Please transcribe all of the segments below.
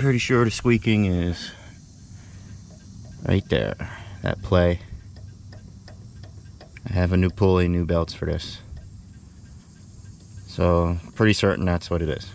pretty sure the squeaking is right there, that play. I have a new pulley, new belts for this. So, pretty certain that's what it is.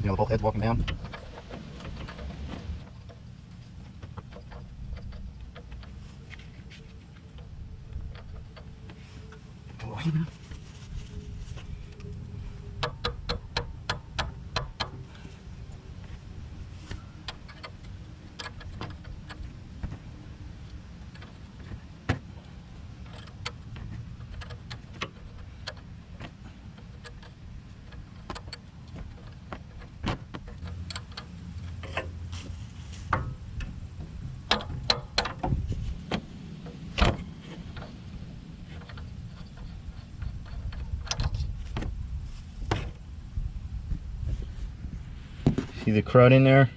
You know, the bolt heads walking down. See the crud in there?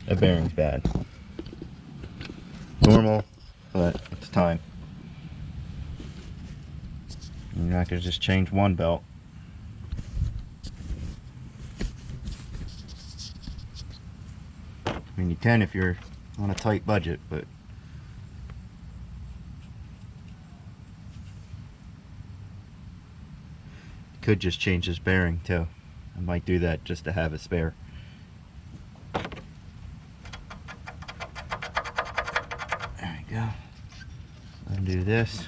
That bearing's bad. Normal, but it's time. You're not going to just change one belt. I mean, you can if you're on a tight budget, but you could just change this bearing too. I might do that just to have a spare. There we go. Undo this.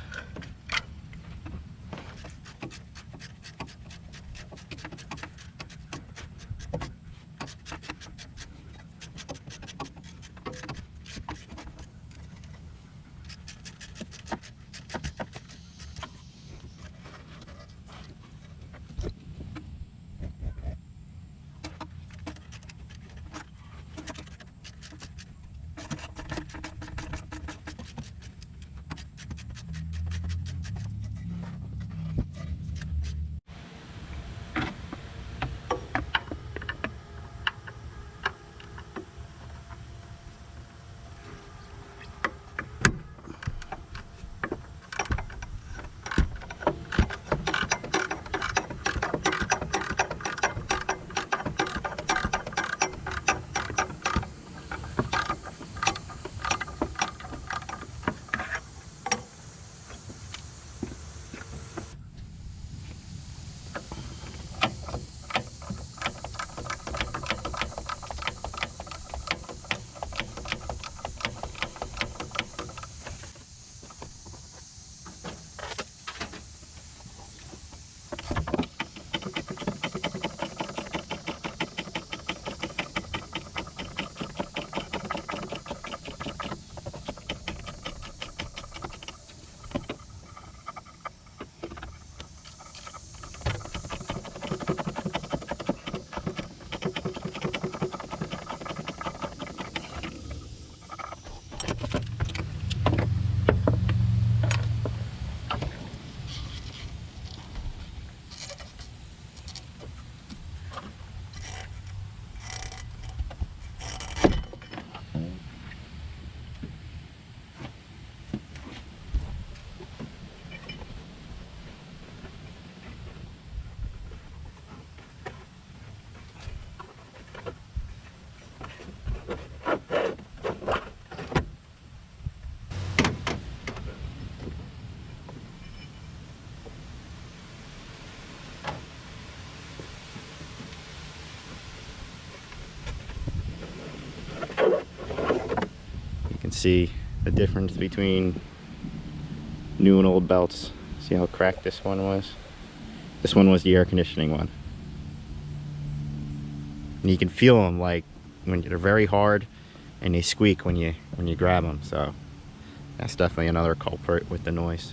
See the difference between new and old belts. See how cracked this one was? This one was the air conditioning one. And you can feel them, like when they're very hard and they squeak when you grab them. So That's definitely another culprit with the noise.